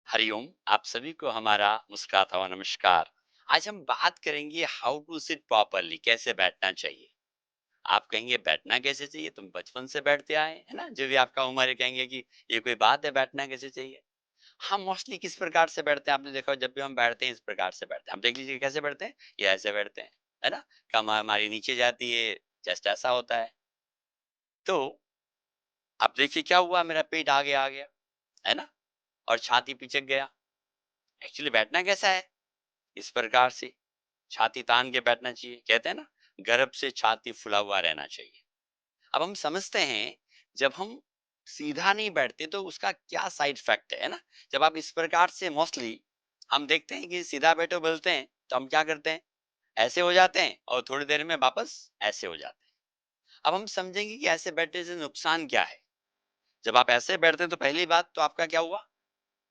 हरिओम। आप सभी को हमारा मुस्कुराता हुआ नमस्कार। आज हम बात करेंगे हाउ टू सिट प्रॉपरली, कैसे बैठना चाहिए। आप कहेंगे बैठना कैसे चाहिए, तुम बचपन से बैठते आए है ना, जो भी आपका उम्र है कहेंगे कि ये कोई बात है बैठना कैसे चाहिए। हम मोस्टली किस प्रकार से बैठते हैं, आपने देखा होगा, जब भी हम बैठते हैं इस प्रकार से बैठते हैं। आप देख लीजिए कैसे बैठते हैं, ये ऐसे बैठते हैं, है ना। कमर हमारी नीचे जाती है, चेस्ट ऐसा होता है। तो आप देखिए क्या हुआ, मेरा पेट आगे आ गया, है ना, और छाती पीछे गया। एक्चुअली बैठना कैसा है, इस प्रकार से छाती तान के बैठना चाहिए। कहते हैं ना, गर्भ से छाती फुला हुआ रहना चाहिए। अब हम समझते हैं, जब हम सीधा नहीं बैठते तो उसका क्या साइड इफेक्ट है ना। जब आप इस प्रकार से मोस्टली हम देखते हैं कि सीधा बैठो बोलते हैं, तो हम क्या करते हैं, ऐसे हो जाते हैं और थोड़ी देर में वापस ऐसे हो जाते हैं। अब हम समझेंगे कि ऐसे बैठने से नुकसान क्या है। जब आप ऐसे बैठते हैं तो पहली बात तो आपका क्या हुआ,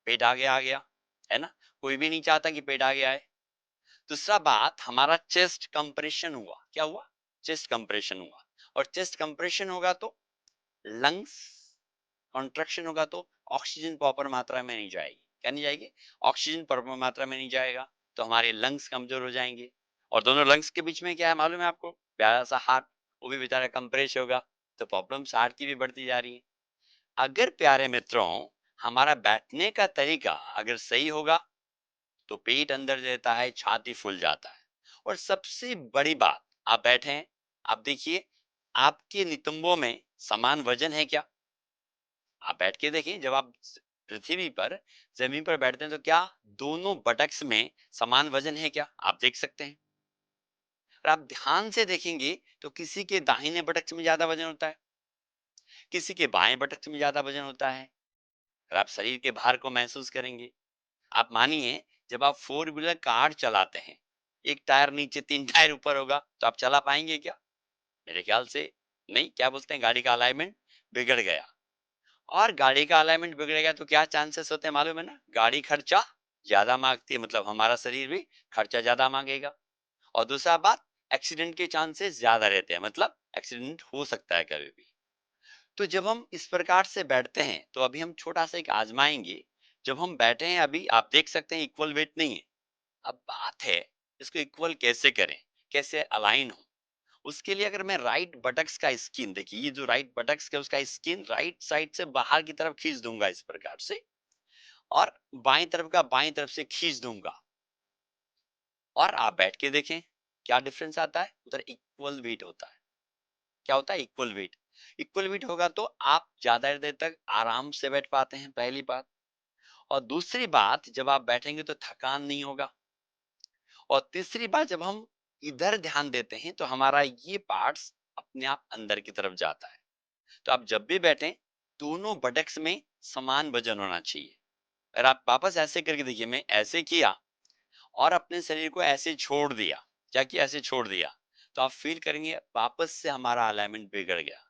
पेट आगे आ गया, है ना। कोई भी नहीं चाहता कि पेट आगे आए। दूसरा बात, हमारा चेस्ट कंप्रेशन हुआ। क्या हुआ, चेस्ट कंप्रेशन हुआ। और चेस्ट कंप्रेशन होगा तो लंग्स कॉन्ट्रैक्शन होगा, तो ऑक्सीजन प्रॉपर मात्रा में नहीं जाएगी। क्या नहीं जाएगी, ऑक्सीजन प्रॉपर मात्रा में नहीं जाएगा, तो हमारे लंग्स कमजोर हो जाएंगे। और दोनों लंग्स के बीच में क्या है मालूम है आपको, प्यारा सा हार्ट, वो भी बेचारा कंप्रेस होगा, तो प्रॉब्लम्स हार्ट की भी बढ़ती जा रही है। अगर प्यारे मित्रों, हमारा बैठने का तरीका अगर सही होगा तो पेट अंदर रहता है, छाती फूल जाता है। और सबसे बड़ी बात, आप बैठे हैं, आप देखिए आपके नितंबों में समान वजन है क्या। आप बैठ के देखिए, जब आप पृथ्वी पर जमीन पर बैठते हैं तो क्या दोनों बटक्स में समान वजन है क्या, आप देख सकते हैं। और आप ध्यान से देखेंगे तो किसी के दाहिने बटक्स में ज्यादा वजन होता है, किसी के बाएं बटक्स में ज्यादा वजन होता है। और आप शरीर के भार को महसूस करेंगे। आप मानिए, जब आप फोर व्हीलर कार चलाते हैं, एक टायर नीचे तीन टायर ऊपर होगा, तो आप चला पाएंगे क्या। मेरे ख्याल से नहीं। क्या बोलते हैं, गाड़ी का अलाइनमेंट बिगड़ गया। और गाड़ी का अलाइनमेंट बिगड़ गया तो क्या चांसेस होते हैं मालूम है ना, गाड़ी खर्चा ज्यादा मांगती है, मतलब हमारा शरीर भी खर्चा ज्यादा मांगेगा। और दूसरा बात, एक्सीडेंट के चांसेस ज्यादा रहते हैं, मतलब एक्सीडेंट हो सकता है कभी भी। तो जब हम इस प्रकार से बैठते हैं, तो अभी हम छोटा सा एक आजमाएंगे। जब हम बैठे हैं, अभी आप देख सकते हैं इक्वल वेट नहीं है। अब बात है, इसको इक्वल कैसे करें, कैसे अलाइन हो। उसके लिए अगर मैं राइट बटक्स का स्किन, देखिए ये जो राइट बटक्स का उसका स्किन राइट साइड से बाहर की तरफ खींच दूंगा इस प्रकार से, और बाएं तरफ का बाएं तरफ से खींच दूंगा। और आप बैठ के देखें क्या डिफरेंस आता है, उधर इक्वल वेट होता है। क्या होता है, इक्वल वेट। इक्वल वेट होगा तो आप ज्यादा देर तक आराम से बैठ पाते हैं, पहली बात। और दूसरी बात, जब आप बैठेंगे तो थकान नहीं होगा। और तीसरी बात, जब हम इधर ध्यान देते हैं तो हमारा ये पार्ट्स अपने आप अंदर की तरफ जाता है। तो आप जब भी बैठें, दोनों बटक्स में समान वजन होना चाहिए। अगर आप वापस ऐसे करके देखिए, मैं ऐसे किया और अपने शरीर को ऐसे छोड़ दिया, क्या किया, ऐसे छोड़ दिया, तो आप फील करेंगे वापस से हमारा अलाइनमेंट बिगड़ गया।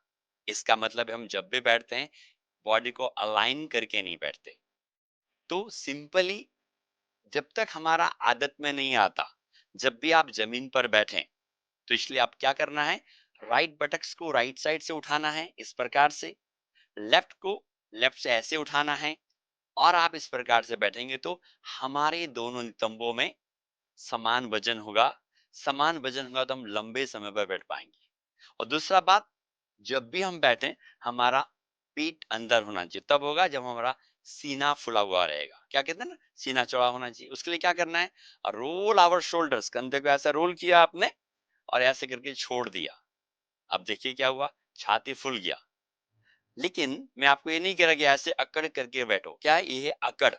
इसका मतलब है, हम जब भी बैठते हैं बॉडी को अलाइन करके नहीं बैठते। तो सिंपली, जब तक हमारा आदत में नहीं आता, जब भी आप जमीन पर बैठें, तो इसलिए आप क्या करना है, राइट बटक्स को राइट साइड से उठाना है इस प्रकार से, लेफ्ट को लेफ्ट से ऐसे उठाना है। और आप इस प्रकार से बैठेंगे तो हमारे दोनों नितंबों में समान वजन होगा। समान वजन होगा तो हम लंबे समय पर बैठ पाएंगे। और दूसरा बात, जब भी हम बैठे, हमारा पेट अंदर होना चाहिए, तब होगा जब हमारा सीना फुला हुआ रहेगा। क्या कहते हैं ना, सीना चौड़ा होना चाहिए। उसके लिए क्या करना है, रोल आवर शोल्डर्स, कंधे को ऐसा रोल किया आपने और ऐसे करके छोड़ दिया। अब देखिए क्या हुआ, छाती फूल गया। लेकिन मैं आपको ये नहीं कह रहा कि ऐसे अकड़ करके बैठो, क्या है ये है अकड़।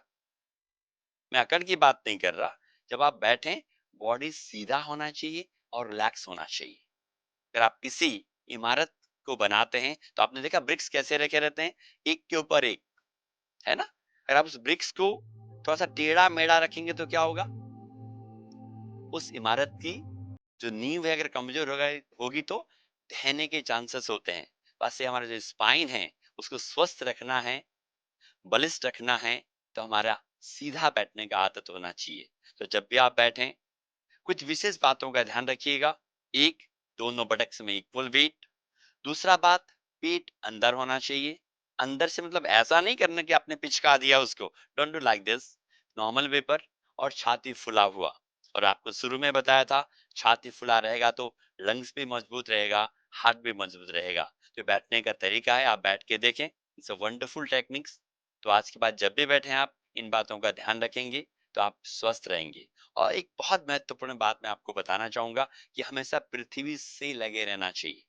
मैं अकड़ की बात नहीं कर रहा। जब आप बैठे, बॉडी सीधा होना चाहिए और रिलैक्स होना चाहिए। अगर आप किसी इमारत को बनाते हैं तो आपने देखा ब्रिक्स कैसे रखे रहते हैं, एक के ऊपर एक, है ना। अगर आप उस ब्रिक्स को थोड़ा सा टेढ़ा मेढ़ा रखेंगे तो क्या होगा, उस इमारत की जो नींव है अगर कमजोर होगा होगी तो ढहने के चांसेस होते हैं। वैसे हमारा जो स्पाइन है उसको स्वस्थ रखना है, बलिष्ठ रखना है, तो हमारा सीधा बैठने का आदत होना चाहिए। तो जब भी आप बैठें, कुछ विशेष बातों का ध्यान रखिएगा। एक, दोनों बटक्स में इक्वल वेट। दूसरा बात, पेट अंदर होना चाहिए। अंदर से मतलब ऐसा नहीं करना कि आपने पिचका दिया उसको, don't do like this. Normal way पर और छाती फुला हुआ। और आपको शुरू में बताया था, छाती फुला रहेगा तो लंग्स भी मजबूत रहेगा, हार्ट भी मजबूत रहेगा। तो बैठने का तरीका है, आप बैठ के देखें। It's a wonderful techniques. तो आज के बाद जब भी बैठें आप इन बातों का ध्यान रखेंगे तो आप स्वस्थ रहेंगे। और एक बहुत महत्वपूर्ण बात मैं आपको बताना चाहूंगा कि हमेशा पृथ्वी से लगे रहना चाहिए।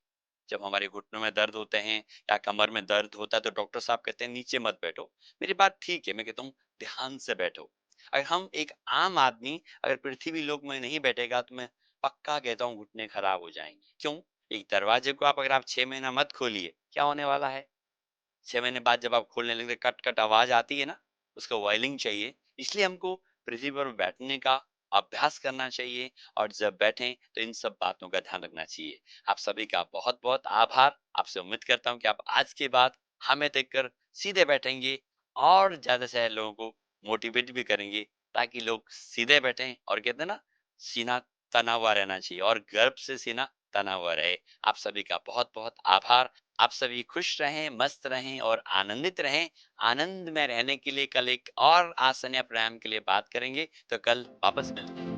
जब हमारे घुटनों में दर्द होते हैं या कमर में दर्द होता है तो डॉक्टर साहब कहते हैं नीचे मत बैठो। मेरी बात ठीक है, मैं कहता हूँ ध्यान से बैठो। अगर हम एक आम आदमी अगर पृथ्वी लोक में नहीं बैठेगा तो मैं पक्का कहता हूँ घुटने खराब हो जाएंगे। क्यों? एक दरवाजे को आप अगर आप 6 महीना मत खोलिए, क्या होने वाला है? 6 महीने बाद जब आप खोलने लगते कट कट आवाज आती है ना, उसको वायलिंग चाहिए। इसलिए हमको पृथ्वी पर बैठने का अभ्यास करना चाहिए। और जब बैठें तो इन सब बातों का ध्यान रखना चाहिए। आप सभी का बहुत बहुत आभार। आपसे उम्मीद करता हूँ कि आप आज के बाद हमें देखकर सीधे बैठेंगे और ज्यादा से ज्यादा लोगों को मोटिवेट भी करेंगे, ताकि लोग सीधे बैठें। और कहते हैं ना, सीना तना हुआ रहना चाहिए और गर्भ से सीना तना हुआ रहे। आप सभी का बहुत बहुत आभार। आप सभी खुश रहें, मस्त रहें और आनंदित रहें। आनंद में रहने के लिए कल एक और आसन या प्राणायाम के लिए बात करेंगे, तो कल वापस मिलते हैं।